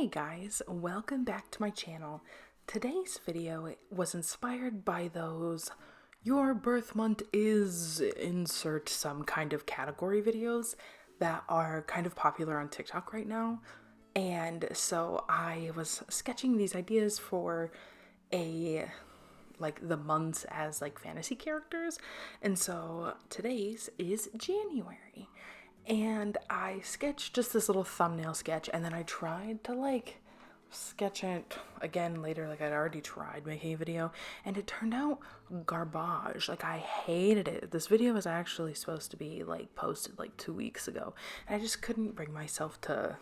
Hey guys, welcome back to my channel. Today's video was inspired by those "your birth month is" insert some kind of category videos that are kind of popular on TikTok right now. And so I was sketching these ideas for the months as fantasy characters. And so today's is January. And I sketched just this little thumbnail sketch, and then I tried to sketch it again later. I'd already tried making a video, and it turned out garbage. I hated it. This video was actually supposed to be posted 2 weeks ago, and I just couldn't bring myself to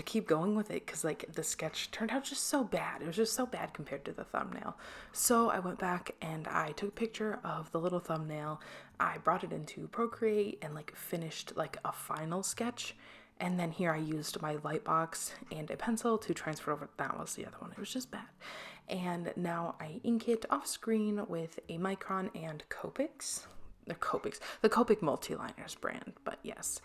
keep going with it because the sketch turned out just so bad. It was just so bad compared to the thumbnail. So I went back and I took a picture of the little thumbnail. I brought it into Procreate and finished a final sketch. And then here I used my Lightbox and a pencil to transfer over. That was the other one. It was just bad. And now I ink it off screen with a Micron and the Copic Multiliners brand, but yes.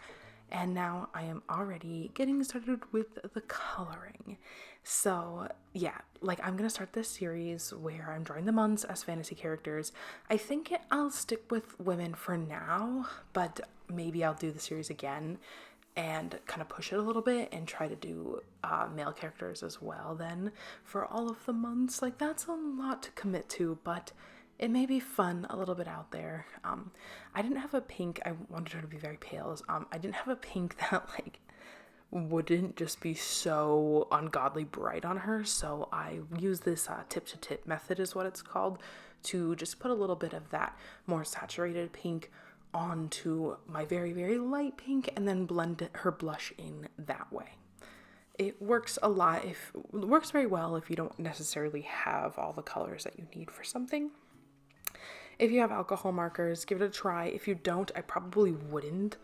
And now I am already getting started with the coloring. So yeah, I'm gonna start this series where I'm drawing the months as fantasy characters. I think I'll stick with women for now, but maybe I'll do the series again and kind of push it a little bit and try to do male characters as well then for all of the months. That's a lot to commit to, but it may be fun a little bit out there. I didn't have a pink. I wanted her to be very pale. I didn't have a pink that wouldn't just be so ungodly bright on her. So I used this tip to tip method is what it's called, to just put a little bit of that more saturated pink onto my very, very light pink and then blend her blush in that way. It works a lot. It works very well if you don't necessarily have all the colors that you need for something. If you have alcohol markers, give it a try. If you don't, I probably wouldn't.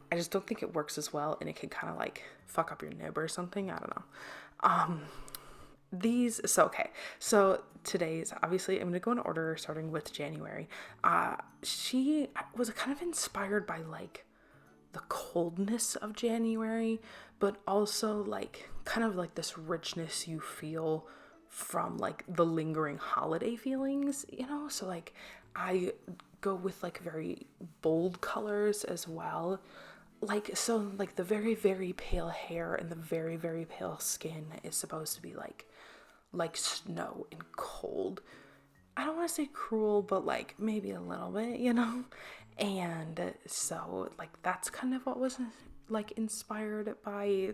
I just don't think it works as well, and it can kind of fuck up your nib or something. I don't know. So today's, obviously, I'm going to go in order starting with January. She was kind of inspired by the coldness of January, but also kind of this richness you feel from the lingering holiday feelings, so I go with very bold colors as well, the very, very pale hair and the very, very pale skin is supposed to be like snow and cold. I don't want to say cruel, but maybe a little bit, and so that's kind of what was inspired by.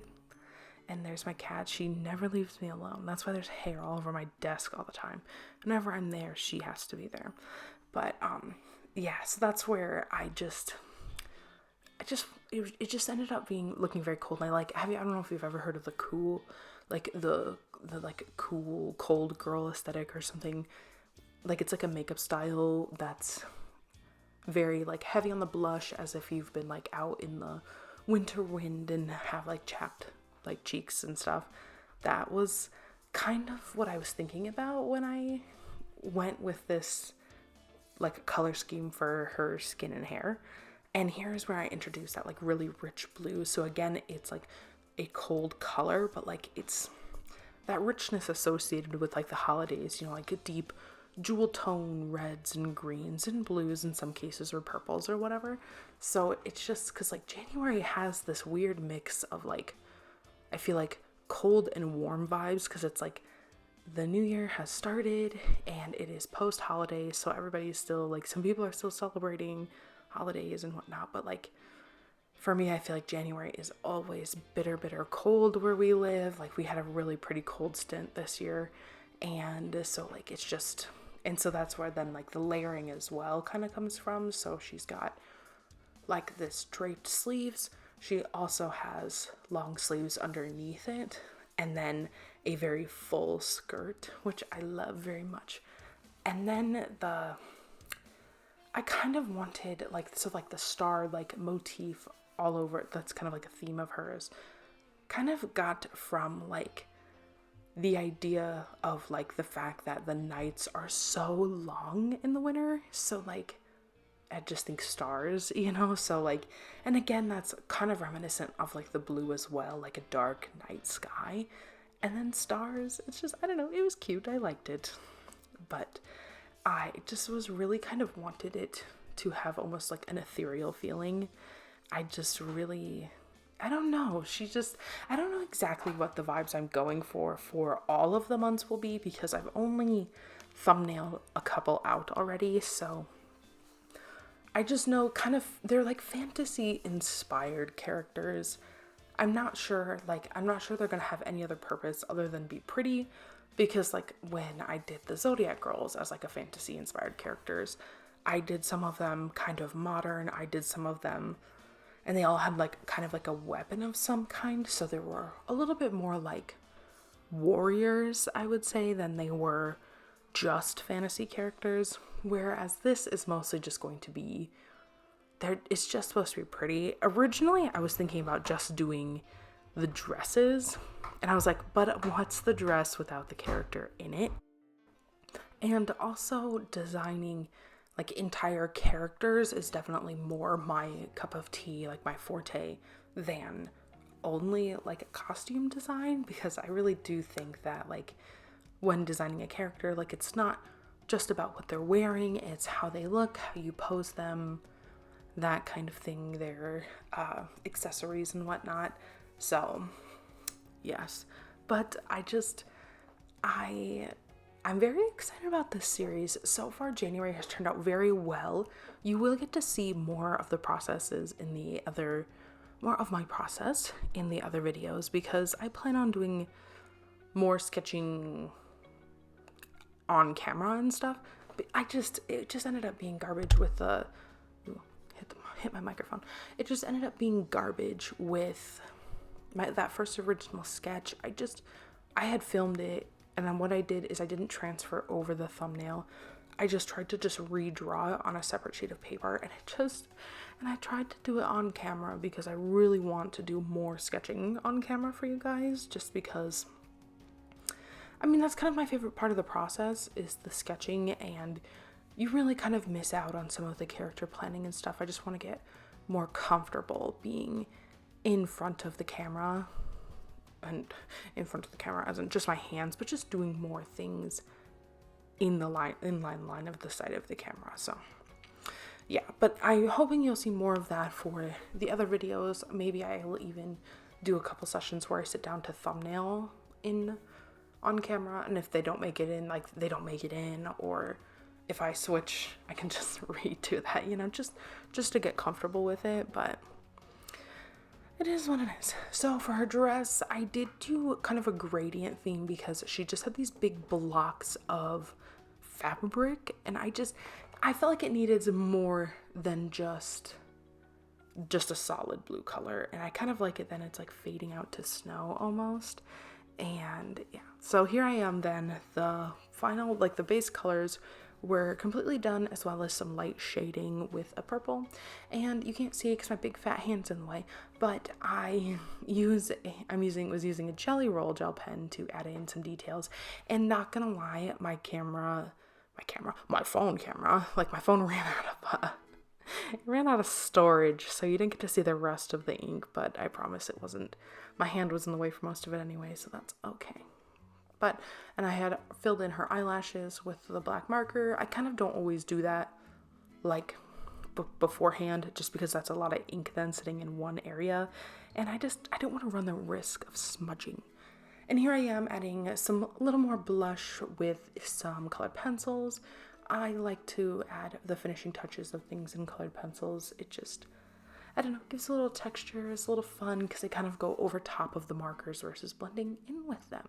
And there's my cat. She never leaves me alone. That's why there's hair all over my desk all the time. Whenever I'm there, she has to be there. But yeah, so that's where it just ended up looking very cold. And I don't know if you've ever heard of the cool, the cool cold girl aesthetic or something. It's a makeup style that's very heavy on the blush, as if you've been out in the winter wind and have chapped cheeks and stuff. That was kind of what I was thinking about when I went with this color scheme for her skin and hair. And here's where I introduced that really rich blue. So again, it's a cold color, but it's that richness associated with the holidays, a deep jewel tone reds and greens and blues in some cases, or purples or whatever. So it's just because January has this weird mix of I feel cold and warm vibes, because it's the new year has started and it is post holiday, so everybody's still some people are still celebrating holidays and whatnot, but for me, I feel January is always bitter cold where we live. We had a really pretty cold stint this year, and so it's just, and so that's where then the layering as well kind of comes from. So she's got this draped sleeves. She also has long sleeves underneath it, and then a very full skirt, which I love very much. And then I kind of wanted the star motif all over it. That's kind of a theme of hers. Kind of got from the idea of the fact that the nights are so long in the winter. So I just think stars, you know? So like, and again, that's kind of reminiscent of like the blue as well, like a dark night sky. And then stars, it's just, I don't know, it was cute. I liked it. But I just was really kind of wanted it to have almost like an ethereal feeling. I just really, I don't know. I don't know exactly what the vibes I'm going for all of the months will be, because I've only thumbnailed a couple out already. So I just know kind of, they're like fantasy inspired characters. I'm not sure they're gonna have any other purpose other than be pretty, because like when I did the Zodiac Girls as like a fantasy inspired characters, I did some of them kind of modern, I did some of them, and they all had like kind of like a weapon of some kind, so they were a little bit more like warriors, I would say, than they were just fantasy characters, whereas this is mostly just going to be it's just supposed to be pretty. Originally, I was thinking about just doing the dresses, and I was like, but what's the dress without the character in it? And also designing like entire characters is definitely more my cup of tea, like my forte, than only like a costume design, because I really do think that like when designing a character, like it's not just about what they're wearing, it's how they look, how you pose them, that kind of thing, their accessories and whatnot. So yes, but I'm very excited about this series. So far, January has turned out very well. You will get to see more of the processes in more of my process in the other videos, because I plan on doing more sketching on camera and stuff. But it just ended up being garbage with the, hit my microphone. It just ended up being garbage with that first original sketch. I had filmed it, and then what I did is I didn't transfer over the thumbnail. I just tried to redraw it on a separate sheet of paper, and I tried to do it on camera because I really want to do more sketching on camera for you guys, just because, I mean, that's kind of my favorite part of the process is the sketching, and you really kind of miss out on some of the character planning and stuff. I just want to get more comfortable being in front of the camera, and in front of the camera as in just my hands, but just doing more things in the line of the side of the camera. So yeah, but I'm hoping you'll see more of that for the other videos. Maybe I'll even do a couple sessions where I sit down to thumbnail on camera, and if they don't make it in, like they don't make it in, or if I switch, I can just redo that, you know, just to get comfortable with it. But it is what it is. So for her dress, I did do kind of a gradient theme because she just had these big blocks of fabric, and I felt like it needed more than just a solid blue color, and I kind of like it then it's like fading out to snow almost. And yeah, so here I am then. The final, like the base colors were completely done, as well as some light shading with a purple, and you can't see it because my big fat hand's in the way, but I was using a Jelly Roll gel pen to add in some details. And not gonna lie, my phone camera, like my phone ran out of storage, so you didn't get to see the rest of the ink, but I promise it wasn't, my hand was in the way for most of it anyway, so that's okay. And I had filled in her eyelashes with the black marker. I kind of don't always do that like beforehand, just because that's a lot of ink then sitting in one area, and I don't want to run the risk of smudging. And here I am adding some little more blush with some colored pencils. I like to add the finishing touches of things in colored pencils. It just, I don't know, gives a little texture, it's a little fun because they kind of go over top of the markers versus blending in with them.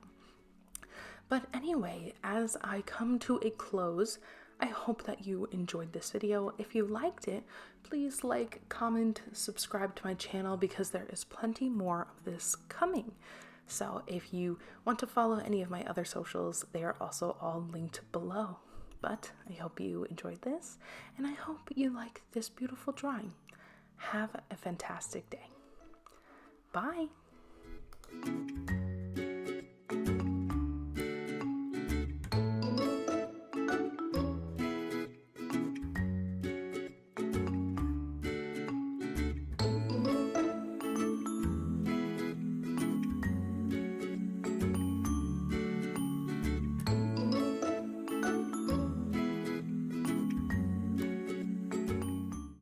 But anyway, as I come to a close, I hope that you enjoyed this video. If you liked it, please like, comment, subscribe to my channel, because there is plenty more of this coming. So if you want to follow any of my other socials, they are also all linked below. But I hope you enjoyed this, and I hope you like this beautiful drawing. Have a fantastic day. Bye.